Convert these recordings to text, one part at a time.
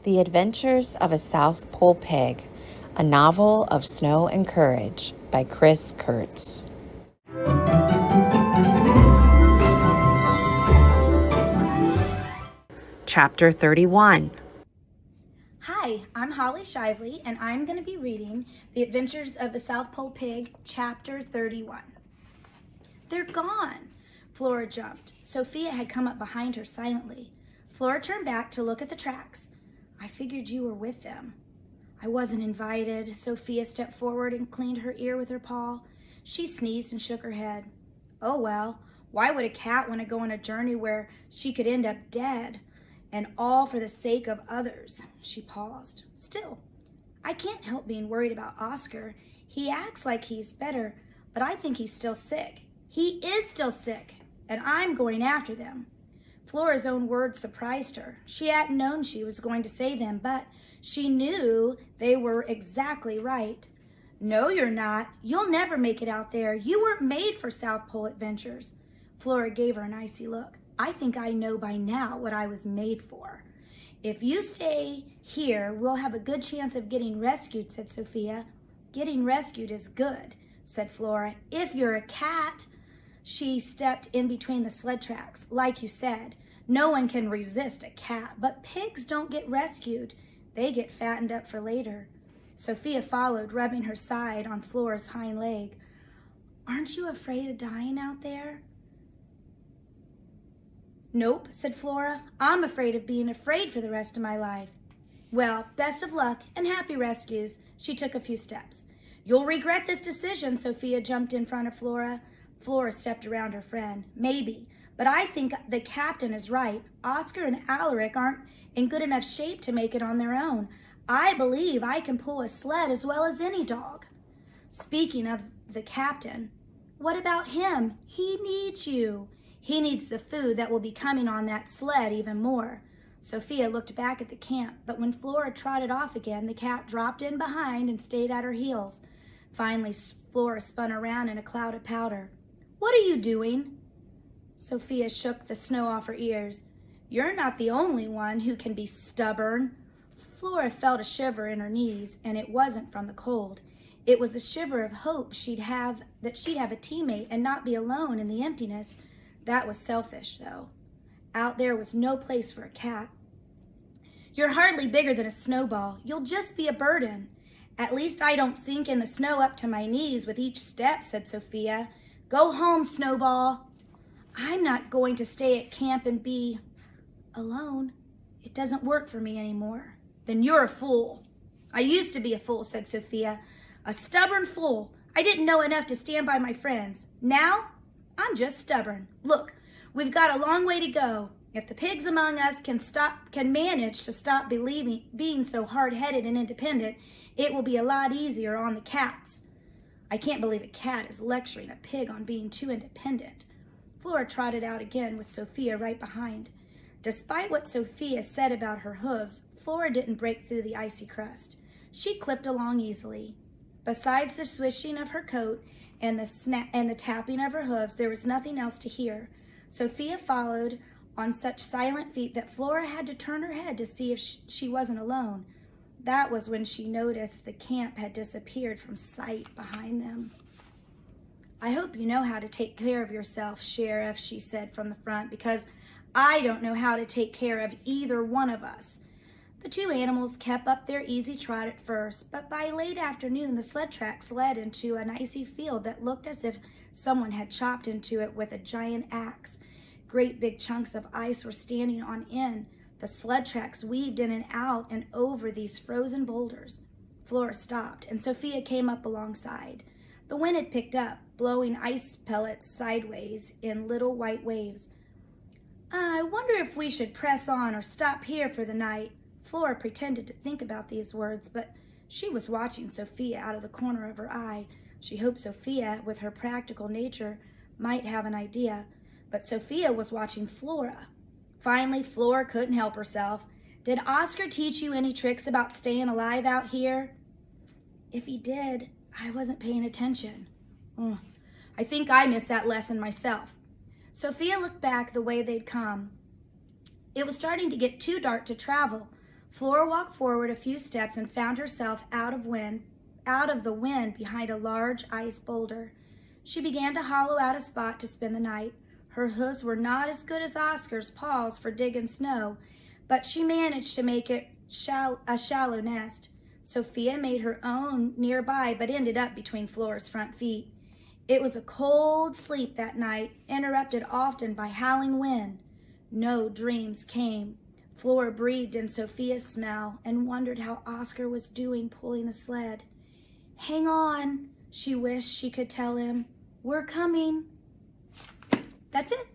The Adventures of a South Pole Pig, a novel of snow and courage by Chris Kurtz. Chapter 31. Hi, I'm Holly Shively, and I'm going to be reading The Adventures of the South Pole Pig, Chapter 31. They're gone! Flora jumped. Sophia had come up behind her silently. Flora turned back to look at the tracks. I figured you were with them. I wasn't invited. Sophia stepped forward and cleaned her ear with her paw. She sneezed and shook her head. Oh well, why would a cat want to go on a journey where she could end up dead? And all for the sake of others. She paused. Still, I can't help being worried about Oscar. He acts like he's better, but I think he's still sick. He is still sick, and I'm going after them. Flora's own words surprised her. She hadn't known she was going to say them, but she knew they were exactly right. No, you're not. You'll never make it out there. You weren't made for South Pole adventures. Flora gave her an icy look. I think I know by now what I was made for. If you stay here, we'll have a good chance of getting rescued, said Sophia. Getting rescued is good, said Flora. If you're a cat, she stepped in between the sled tracks. Like you said, no one can resist a cat, but pigs don't get rescued. They get fattened up for later. Sophia followed, rubbing her side on Flora's hind leg. Aren't you afraid of dying out there? Nope, said Flora. I'm afraid of being afraid for the rest of my life. Well, best of luck and happy rescues. She took a few steps. You'll regret this decision, Sophia jumped in front of Flora. Flora stepped around her friend. Maybe, but I think the captain is right. Oscar and Alaric aren't in good enough shape to make it on their own. I believe I can pull a sled as well as any dog. Speaking of the captain, what about him? He needs you. He needs the food that will be coming on that sled even more. Sophia looked back at the camp, but when Flora trotted off again, the cat dropped in behind and stayed at her heels. Finally, Flora spun around in a cloud of powder. What are you doing? Sophia shook the snow off her ears. You're not the only one who can be stubborn. Flora felt a shiver in her knees, and it wasn't from the cold. It was a shiver of hope she'd have a teammate and not be alone in the emptiness. That was selfish, though. Out there was no place for a cat. You're hardly bigger than a snowball. You'll just be a burden. At least I don't sink in the snow up to my knees with each step, said Sophia. Go home, Snowball. I'm not going to stay at camp and be alone. It doesn't work for me anymore. Then you're a fool. I used to be a fool, said Sophia. A stubborn fool. I didn't know enough to stand by my friends. Now, I'm just stubborn. Look, we've got a long way to go. If the pigs among us can manage to stop being so hard-headed and independent, it will be a lot easier on the cats. I can't believe a cat is lecturing a pig on being too independent. Flora trotted out again with Sophia right behind. Despite what Sophia said about her hooves, Flora didn't break through the icy crust. She clipped along easily. Besides the swishing of her coat and the tapping of her hooves, there was nothing else to hear. Sophia followed on such silent feet that Flora had to turn her head to see if she wasn't alone. That was when she noticed the camp had disappeared from sight behind them. I hope you know how to take care of yourself, Sheriff, she said from the front, because I don't know how to take care of either one of us. The two animals kept up their easy trot at first, but by late afternoon the sled tracks led into an icy field that looked as if someone had chopped into it with a giant axe. Great big chunks of ice were standing on end. The sled tracks weaved in and out and over these frozen boulders. Flora stopped, and Sophia came up alongside. The wind had picked up, blowing ice pellets sideways in little white waves. I wonder if we should press on or stop here for the night. Flora pretended to think about these words, but she was watching Sophia out of the corner of her eye. She hoped Sophia, with her practical nature, might have an idea, but Sophia was watching Flora. Finally, Flora couldn't help herself. Did Oscar teach you any tricks about staying alive out here? If he did, I wasn't paying attention. I think I missed that lesson myself. Sophia looked back the way they'd come. It was starting to get too dark to travel. Flora walked forward a few steps and found herself out of the wind behind a large ice boulder. She began to hollow out a spot to spend the night. Her hooves were not as good as Oscar's paws for digging snow, but she managed to make it a shallow nest. Sophia made her own nearby, but ended up between Flora's front feet. It was a cold sleep that night, interrupted often by howling wind. No dreams came. Flora breathed in Sophia's smell and wondered how Oscar was doing pulling the sled. "Hang on," she wished she could tell him. "We're coming." That's it.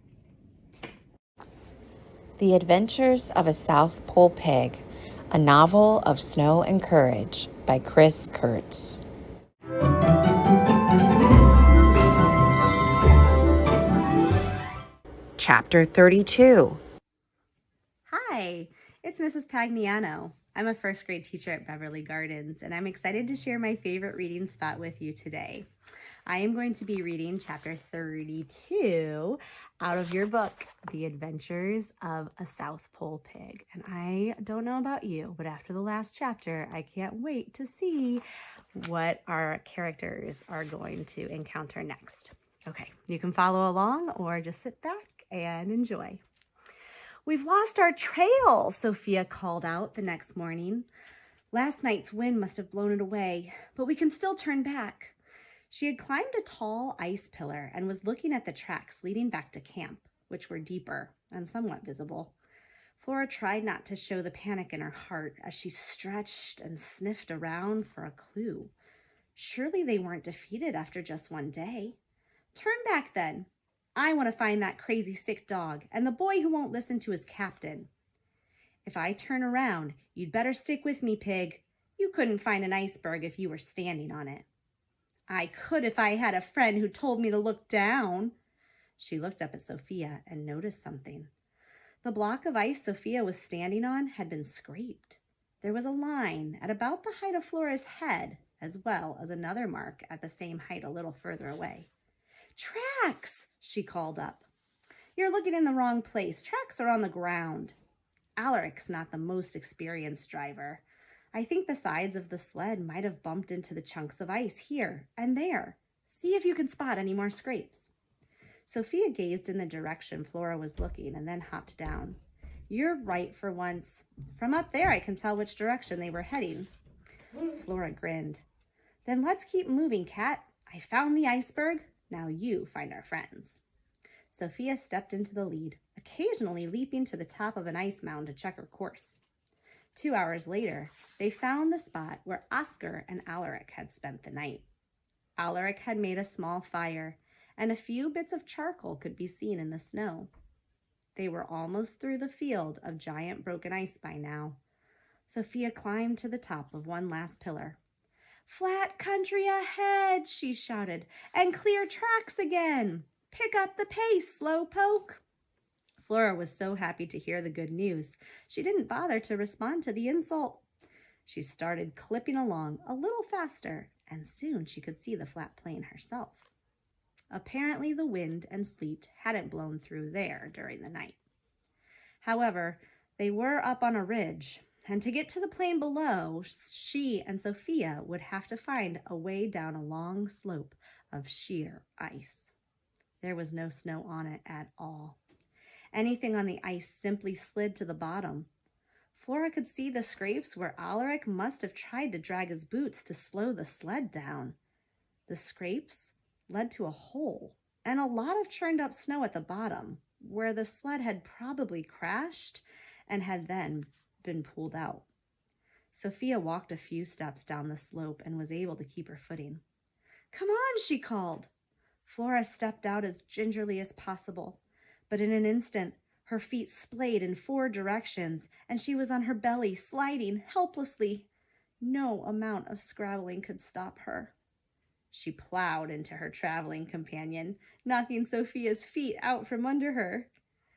The Adventures of a South Pole Pig, a novel of snow and courage by Chris Kurtz. Chapter 32. Hi, it's Mrs. Pagnano. I'm a first grade teacher at Beverly Gardens, and I'm excited to share my favorite reading spot with you today. I am going to be reading chapter 32 out of your book, The Adventures of a South Pole Pig. And I don't know about you, but after the last chapter, I can't wait to see what our characters are going to encounter next. Okay, you can follow along or just sit back and enjoy. "We've lost our trail," Sophia called out the next morning. "Last night's wind must have blown it away, but we can still turn back." She had climbed a tall ice pillar and was looking at the tracks leading back to camp, which were deeper and somewhat visible. Flora tried not to show the panic in her heart as she stretched and sniffed around for a clue. Surely they weren't defeated after just one day. "Turn back then. I want to find that crazy sick dog and the boy who won't listen to his captain." "If I turn around, you'd better stick with me, Pig. You couldn't find an iceberg if you were standing on it." "I could if I had a friend who told me to look down." She looked up at Sophia and noticed something. The block of ice Sophia was standing on had been scraped. There was a line at about the height of Flora's head, as well as another mark at the same height a little further away. "Tracks!" she called up. "You're looking in the wrong place. Tracks are on the ground." Alaric's not the most experienced driver. "I think the sides of the sled might have bumped into the chunks of ice here and there. See if you can spot any more scrapes." Sophia gazed in the direction Flora was looking and then hopped down. "You're right for once. From up there I can tell which direction they were heading." Flora grinned. "Then let's keep moving, Cat. I found the iceberg. Now you find our friends." Sophia stepped into the lead, occasionally leaping to the top of an ice mound to check her course. 2 hours later, they found the spot where Oscar and Alaric had spent the night. Alaric had made a small fire, and a few bits of charcoal could be seen in the snow. They were almost through the field of giant broken ice by now. Sophia climbed to the top of one last pillar. "Flat country ahead," she shouted, "and clear tracks again. Pick up the pace, Slowpoke." Flora was so happy to hear the good news, she didn't bother to respond to the insult. She started clipping along a little faster, and soon she could see the flat plain herself. Apparently the wind and sleet hadn't blown through there during the night. However, they were up on a ridge, and to get to the plain below, she and Sophia would have to find a way down a long slope of sheer ice. There was no snow on it at all. Anything on the ice simply slid to the bottom. Flora could see the scrapes where Alaric must have tried to drag his boots to slow the sled down. The scrapes led to a hole and a lot of churned up snow at the bottom, where the sled had probably crashed and had then been pulled out. Sophia walked a few steps down the slope and was able to keep her footing. "Come on," she called. Flora stepped out as gingerly as possible, but in an instant, her feet splayed in 4 directions, and she was on her belly, sliding helplessly. No amount of scrabbling could stop her. She plowed into her traveling companion, knocking Sophia's feet out from under her.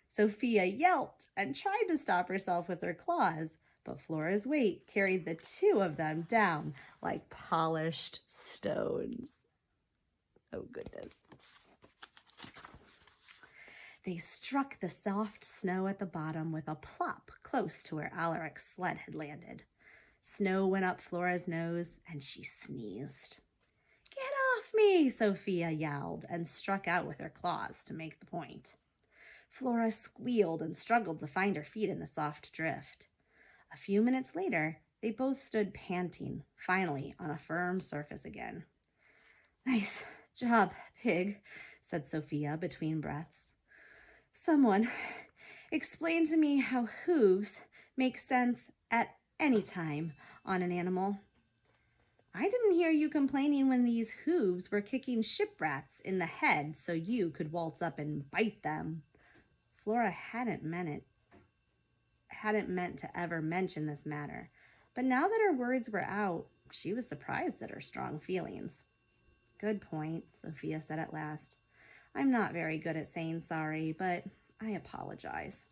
Sophia yelped and tried to stop herself with her claws, but Flora's weight carried the 2 of them down like polished stones. Oh, goodness. They struck the soft snow at the bottom with a plop close to where Alaric's sled had landed. Snow went up Flora's nose, and she sneezed. "Get off me!" Sophia yelled and struck out with her claws to make the point. Flora squealed and struggled to find her feet in the soft drift. A few minutes later, they both stood panting, finally on a firm surface again. "Nice job, pig," said Sophia between breaths. "Someone explain to me how hooves make sense at any time on an animal." "I didn't hear you complaining when these hooves were kicking ship rats in the head so you could waltz up and bite them." Flora hadn't meant to ever mention this matter, but now that her words were out, she was surprised at her strong feelings. "Good point," Sophia said at last. "I'm not very good at saying sorry, but I apologize."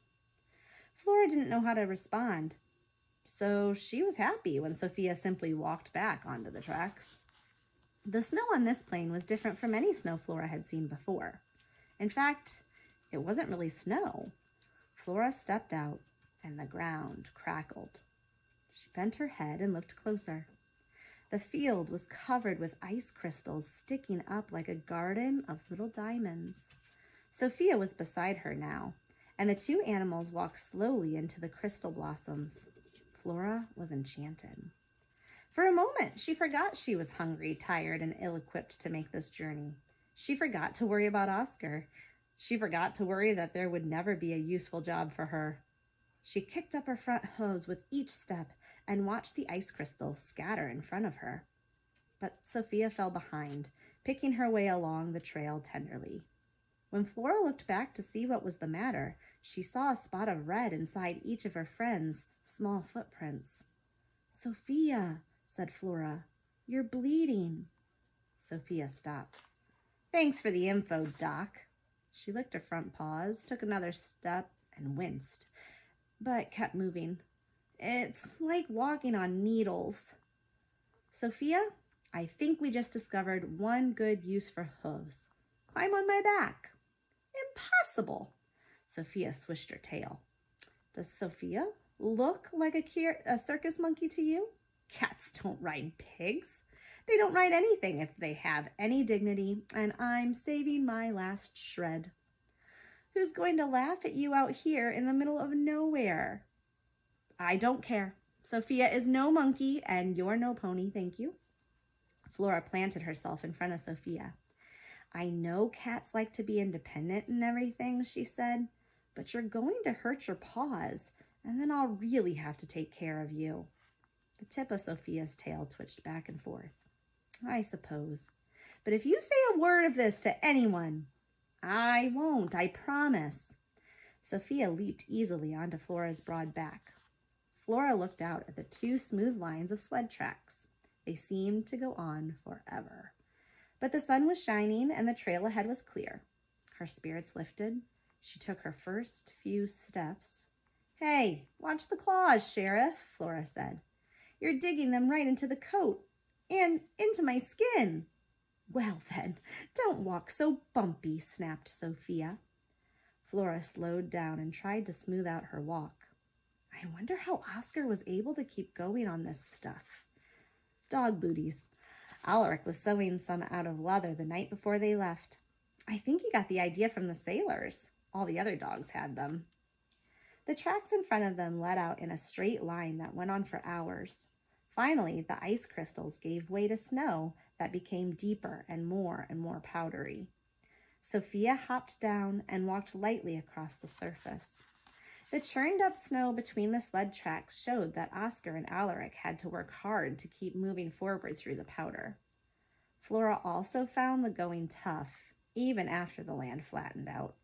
Flora didn't know how to respond, so she was happy when Sophia simply walked back onto the tracks. The snow on this plain was different from any snow Flora had seen before. In fact, it wasn't really snow. Flora stepped out, and the ground crackled. She bent her head and looked closer. The field was covered with ice crystals sticking up like a garden of little diamonds. Sophia was beside her now, and the two animals walked slowly into the crystal blossoms. Flora was enchanted. For a moment, she forgot she was hungry, tired, and ill-equipped to make this journey. She forgot to worry about Oscar. She forgot to worry that there would never be a useful job for her. She kicked up her front hooves with each step and watched the ice crystals scatter in front of her. But Sophia fell behind, picking her way along the trail tenderly. When Flora looked back to see what was the matter, she saw a spot of red inside each of her friends' small footprints. "Sophia," said Flora, "you're bleeding." Sophia stopped. "Thanks for the info, Doc." She licked her front paws, took another step, and winced, but kept moving. "It's like walking on needles." "Sophia, I think we just discovered one good use for hooves. Climb on my back." "Impossible." Sophia swished her tail. "Does Sophia look like a circus monkey to you? Cats don't ride pigs. They don't ride anything if they have any dignity, and I'm saving my last shred. Who's going to laugh at you out here in the middle of nowhere?" "I don't care. Sophia is no monkey, and you're no pony, thank you." Flora planted herself in front of Sophia. "I know cats like to be independent and everything," she said, "but you're going to hurt your paws, and then I'll really have to take care of you." The tip of Sophia's tail twitched back and forth. "I suppose. But if you say a word of this to anyone—" "I won't, I promise." Sophia leaped easily onto Flora's broad back. Flora looked out at the two smooth lines of sled tracks. They seemed to go on forever. But the sun was shining and the trail ahead was clear. Her spirits lifted. She took her first few steps. "Hey, watch the claws, Sheriff," Flora said. "You're digging them right into the coat and into my skin." "Well then, don't walk so bumpy," snapped Sophia. Flora slowed down and tried to smooth out her walk. I wonder how Oscar was able to keep going on this stuff. Dog booties. Alaric was sewing some out of leather the night before they left. I think he got the idea from the sailors. All the other dogs had them. The tracks in front of them led out in a straight line that went on for hours. Finally, the ice crystals gave way to snow that became deeper and more powdery. Sophia hopped down and walked lightly across the surface. The churned up snow between the sled tracks showed that Oscar and Alaric had to work hard to keep moving forward through the powder. Flora also found the going tough, even after the land flattened out.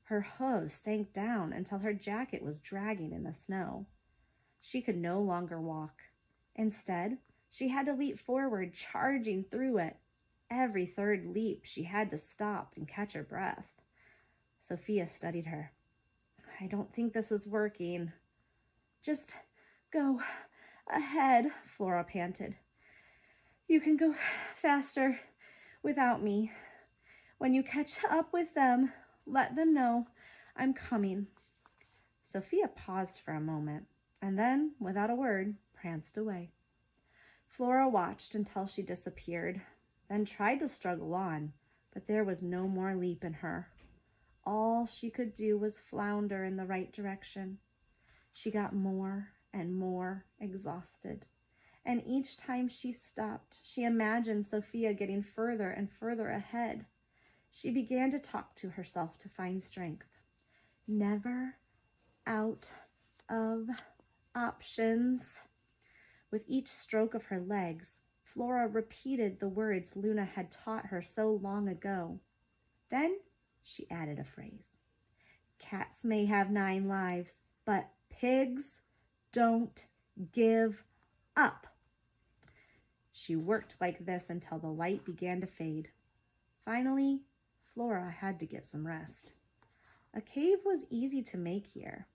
Her hooves sank down until her jacket was dragging in the snow. She could no longer walk. Instead, she had to leap forward, charging through it. Every third leap, she had to stop and catch her breath. Sophia studied her. I don't think this is working. Just go ahead, Flora panted. You can go faster without me. When you catch up with them, let them know I'm coming." Sophia paused for a moment and then, without a word, pranced away. Flora watched until she disappeared, then tried to struggle on, but there was no more leap in her. All she could do was flounder in the right direction. She got more and more exhausted, and each time she stopped, she imagined Sophia getting further and further ahead. She began to talk to herself to find strength. Never out of options. With each stroke of her legs, Flora repeated the words Luna had taught her so long ago. Then she added a phrase. "Cats may have 9 lives, but pigs don't give up." She worked like this until the light began to fade. Finally, Flora had to get some rest. A cave was easy to make here.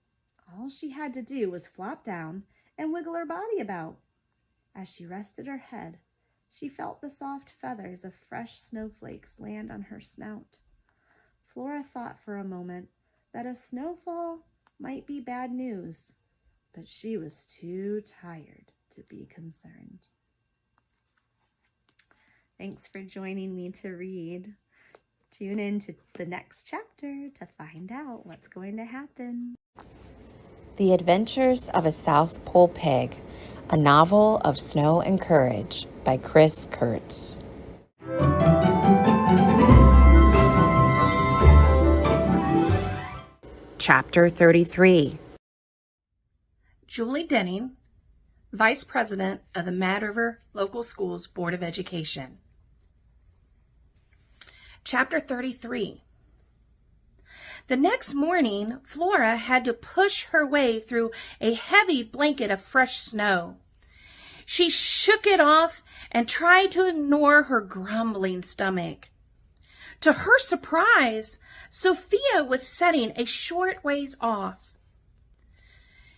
All she had to do was flop down and wiggle her body about. As she rested her head, she felt the soft feathers of fresh snowflakes land on her snout. Flora thought for a moment that a snowfall might be bad news, but she was too tired to be concerned. Thanks for joining me to read. Tune in to the next chapter to find out what's going to happen. The Adventures of a South Pole Pig, a novel of snow and courage by Chris Kurtz. Chapter 33. Julie Denning, Vice President of the Mad River Local Schools Board of Education. Chapter 33. The next morning, Flora had to push her way through a heavy blanket of fresh snow. She shook it off and tried to ignore her grumbling stomach. To her surprise, Sophia was sitting a short ways off.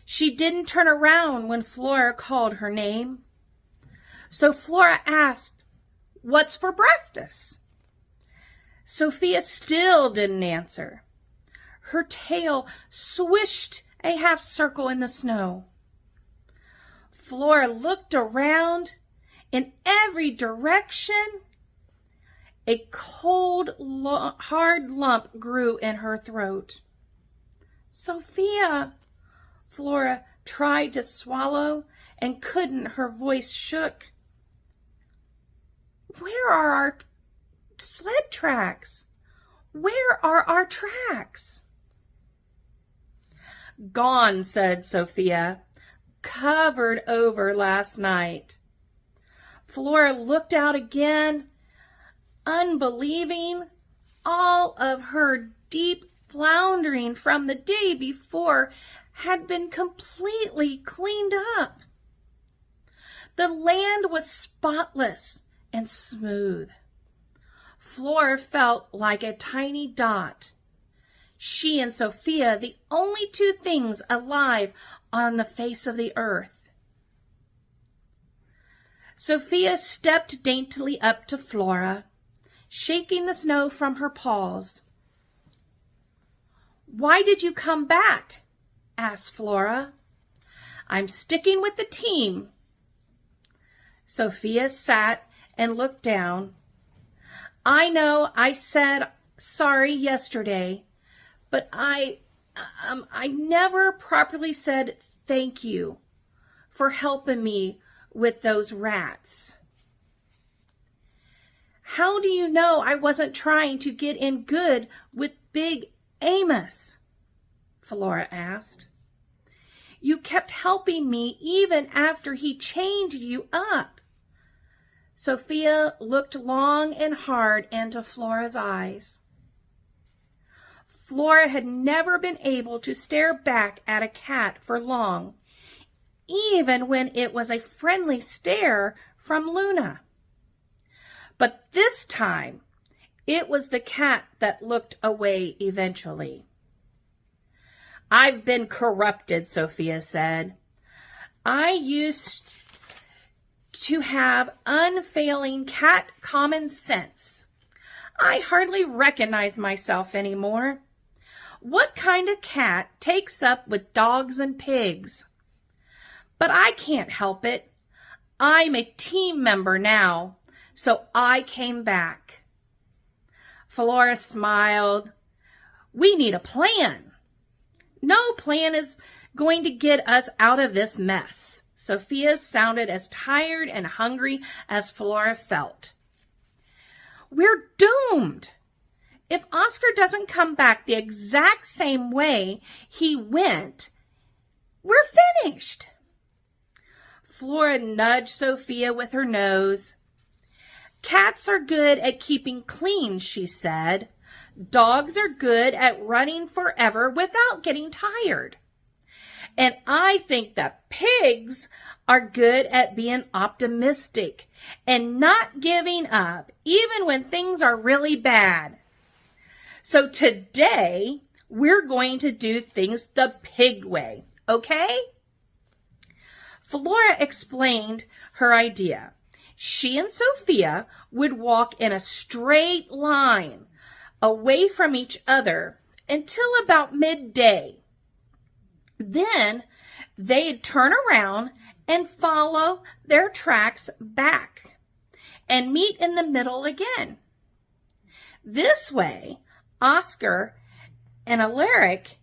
She didn't turn around when Flora called her name. So Flora asked, "What's for breakfast?" Sophia still didn't answer. Her tail swished a half circle in the snow. Flora looked around in every direction. A cold, hard lump grew in her throat. "Sophia," Flora tried to swallow and couldn't. Her voice shook. "Where are our sled tracks? Where are our tracks?" "Gone," said Sophia. "Covered over last night." Flora looked out again, unbelieving. All of her deep floundering from the day before had been completely cleaned up. The land was spotless and smooth. Flora felt like a tiny dot. She and Sophia, the only 2 things alive on the face of the earth. Sophia stepped daintily up to Flora, shaking the snow from her paws. "Why did you come back?" asked Flora. "I'm sticking with the team." Sophia sat and looked down. "I know I said sorry yesterday, but I never properly said thank you for helping me with those rats." "How do you know I wasn't trying to get in good with Big Amos?" Flora asked. "You kept helping me even after he chained you up." Sophia looked long and hard into Flora's eyes. Flora had never been able to stare back at a cat for long, even when it was a friendly stare from Luna. But this time, it was the cat that looked away eventually. "I've been corrupted," Sophia said. "I used to have unfailing cat common sense. I hardly recognize myself anymore. What kind of cat takes up with dogs and pigs? But I can't help it. I'm a team member now, so I came back. Flora smiled. We need a plan. No plan is going to get us out of this mess. Sophia sounded as tired and hungry as Flora felt. We're doomed. If Oscar doesn't come back the exact same way he went, we're finished. Flora nudged Sophia with her nose. Cats are good at keeping clean, she said. Dogs are good at running forever without getting tired. And I think that pigs are good at being optimistic and not giving up, even when things are really bad. So today, we're going to do things the pig way, okay? Flora explained her idea. She and Sophia would walk in a straight line away from each other until about midday. Then they'd turn around and follow their tracks back and meet in the middle again. This way, Oscar and Alaric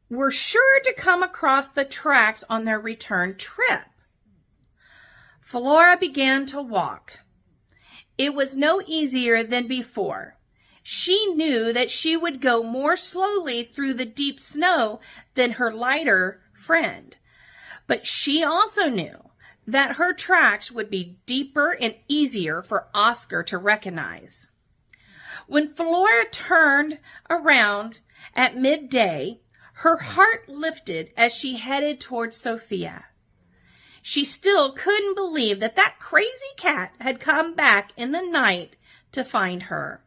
were sure to come across the tracks on their return trip. Flora began to walk. It was no easier than before. She knew that she would go more slowly through the deep snow than her lighter friend. But she also knew that her tracks would be deeper and easier for Oscar to recognize. When Flora turned around at midday, her heart lifted as she headed towards Sophia. She still couldn't believe that that crazy cat had come back in the night to find her.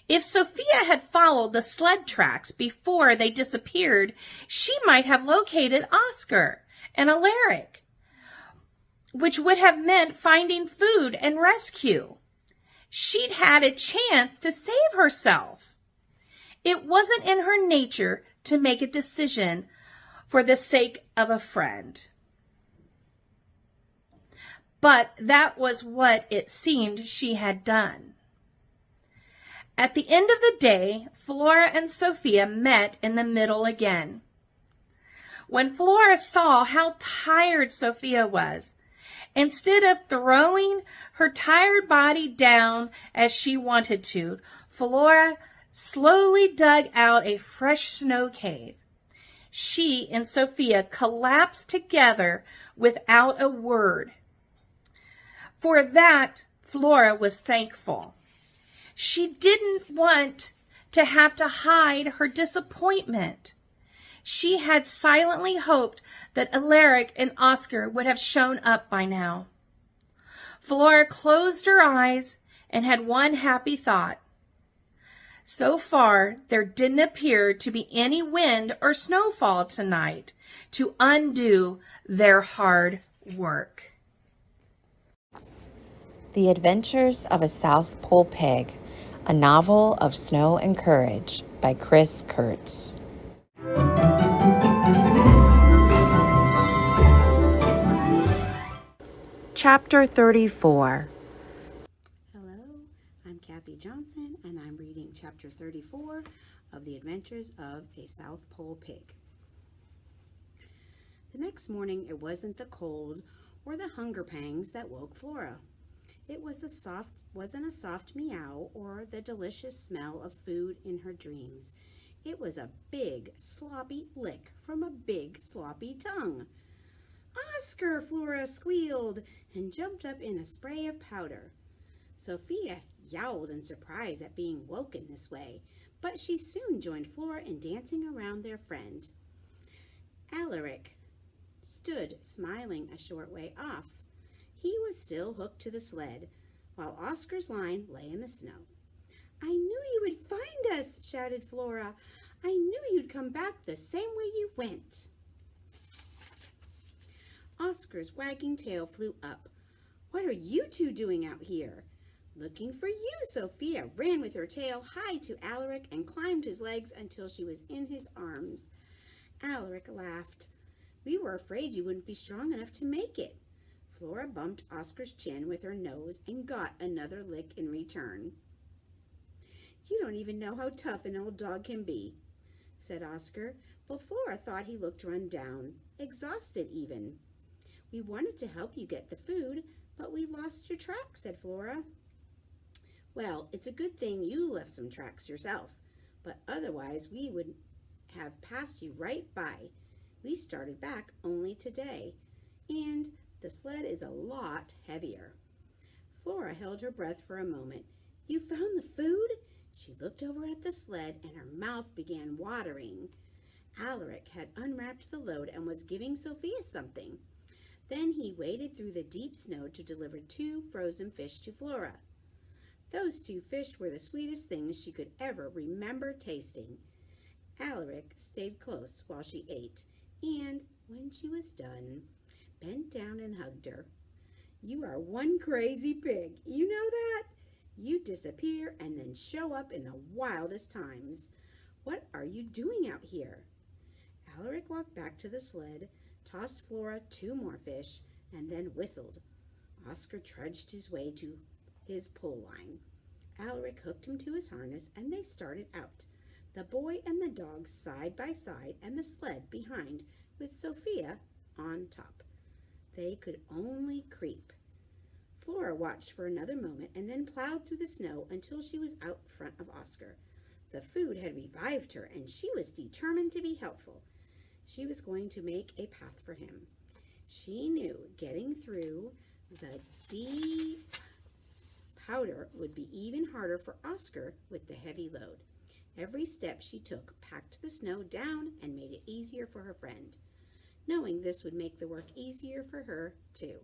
If Sophia had followed the sled tracks before they disappeared, she might have located Oscar and Alaric, which would have meant finding food and rescue. She'd had a chance to save herself. It wasn't in her nature to make a decision for the sake of a friend. But that was what it seemed she had done. At the end of the day, Flora and Sophia met in the middle again. When Flora saw how tired Sophia was, instead of throwing her tired body down as she wanted to, Flora slowly dug out a fresh snow cave. She and Sophia collapsed together without a word. For that, Flora was thankful. She didn't want to have to hide her disappointment. She had silently hoped that Alaric and Oscar would have shown up by now. Flora closed her eyes and had one happy thought. So far, there didn't appear to be any wind or snowfall tonight to undo their hard work. The Adventures of a South Pole Pig, a novel of snow and courage by Chris Kurtz. Chapter 34. Hello, I'm Kathy Johnson, and I'm reading Chapter 34 of The Adventures of a South Pole Pig. The next morning, it wasn't the cold or the hunger pangs that woke Flora. It wasn't a soft meow or the delicious smell of food in her dreams. It was a big, sloppy lick from a big, sloppy tongue. "Oscar!" Flora squealed and jumped up in a spray of powder. Sophia yowled in surprise at being woken this way, but she soon joined Flora in dancing around their friend. Alaric stood smiling a short way off. He was still hooked to the sled, while Oscar's line lay in the snow. "I knew you would find us," shouted Flora. "I knew you'd come back the same way you went." Oscar's wagging tail flew up. "What are you two doing out here?" Looking for you, Sophia ran with her tail high to Alaric and climbed his legs until she was in his arms. Alaric laughed. We were afraid you wouldn't be strong enough to make it. Flora bumped Oscar's chin with her nose and got another lick in return. You don't even know how tough an old dog can be, said Oscar, but Flora thought he looked run down, exhausted even. We wanted to help you get the food, but we lost your tracks, said Flora. Well, it's a good thing you left some tracks yourself, but otherwise we would have passed you right by. We started back only today, and the sled is a lot heavier. Flora held her breath for a moment. You found the food? She looked over at the sled and her mouth began watering. Alaric had unwrapped the load and was giving Sophia something. Then he waded through the deep snow to deliver 2 frozen fish to Flora. Those 2 fish were the sweetest things she could ever remember tasting. Alaric stayed close while she ate, and when she was done, bent down and hugged her. You are one crazy pig, you know that? You disappear and then show up in the wildest times. What are you doing out here? Alaric walked back to the sled, tossed Flora 2 more fish, and then whistled. Oscar trudged his way to his pull line. Alaric hooked him to his harness and they started out, the boy and the dog side by side and the sled behind with Sophia on top. They could only creep. Flora watched for another moment and then plowed through the snow until she was out front of Oscar. The food had revived her and she was determined to be helpful. She was going to make a path for him. She knew getting through the deep powder would be even harder for Oscar with the heavy load. Every step she took packed the snow down and made it easier for her friend, knowing this would make the work easier for her too.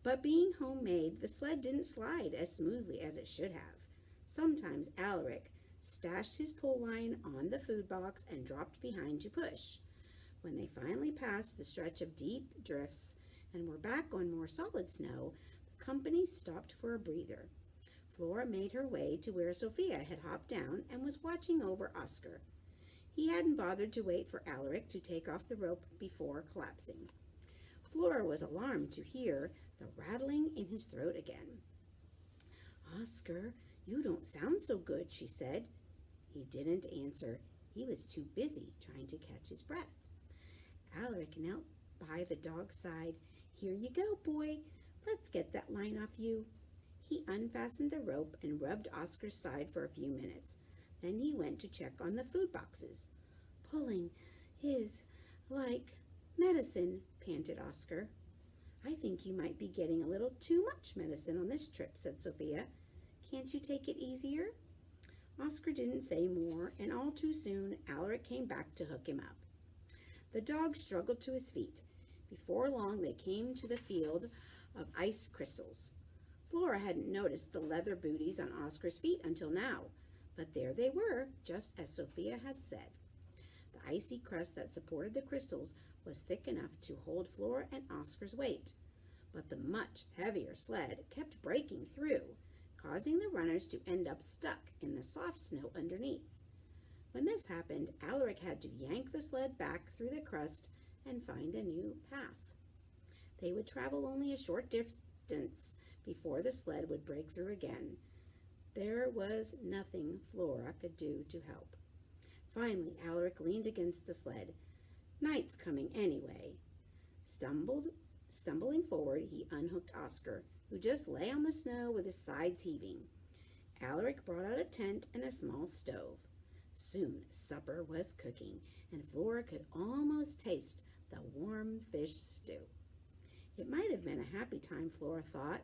But being homemade, the sled didn't slide as smoothly as it should have. Sometimes Alaric stashed his pull line on the food box and dropped behind to push. When they finally passed the stretch of deep drifts and were back on more solid snow, the company stopped for a breather. Flora made her way to where Sophia had hopped down and was watching over Oscar. He hadn't bothered to wait for Alaric to take off the rope before collapsing. Flora was alarmed to hear the rattling in his throat again. Oscar, you don't sound so good, she said. He didn't answer. He was too busy trying to catch his breath. Alaric knelt by the dog's side. Here you go, boy. Let's get that line off you. He unfastened the rope and rubbed Oscar's side for a few minutes. Then he went to check on the food boxes. Pulling is like medicine, panted Oscar. I think you might be getting a little too much medicine on this trip, said Sophia. Can't you take it easier? Oscar didn't say more, and all too soon Alaric came back to hook him up. The dog struggled to his feet. Before long they came to the field of ice crystals. Flora hadn't noticed the leather booties on Oscar's feet until now, but there they were, just as Sophia had said. The icy crust that supported the crystals was thick enough to hold Flora and Oscar's weight, but the much heavier sled kept breaking through, causing the runners to end up stuck in the soft snow underneath. When this happened, Alaric had to yank the sled back through the crust and find a new path. They would travel only a short distance before the sled would break through again. There was nothing Flora could do to help. Finally, Alaric leaned against the sled. Night's coming anyway. Stumbling forward, he unhooked Oscar, who just lay on the snow with his sides heaving. Alaric brought out a tent and a small stove. Soon supper was cooking, and Flora could almost taste the warm fish stew. It might have been a happy time, Flora thought.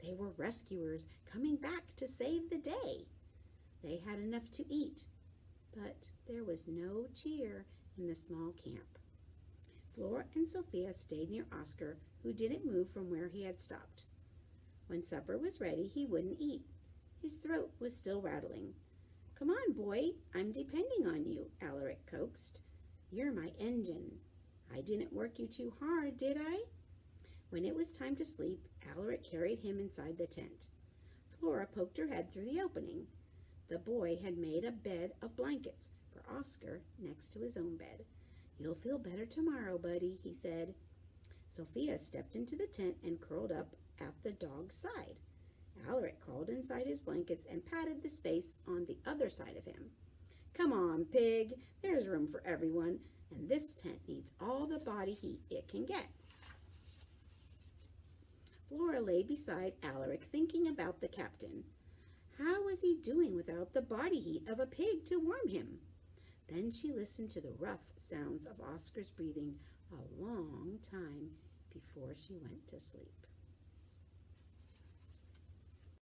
They were rescuers coming back to save the day. They had enough to eat, but there was no cheer in the small camp. Flora and Sophia stayed near Oscar, who didn't move from where he had stopped. When supper was ready, he wouldn't eat. His throat was still rattling. Come on, boy, I'm depending on you, Alaric coaxed. You're my engine. I didn't work you too hard, did I? When it was time to sleep, Alaric carried him inside the tent. Flora poked her head through the opening. The boy had made a bed of blankets for Oscar next to his own bed. "You'll feel better tomorrow, buddy," he said. Sophia stepped into the tent and curled up at the dog's side. Alaric crawled inside his blankets and patted the space on the other side of him. "Come on, Pig. There's room for everyone, and this tent needs all the body heat it can get." Flora lay beside Alaric, thinking about the captain. How was he doing without the body heat of a pig to warm him? Then she listened to the rough sounds of Oscar's breathing a long time before she went to sleep.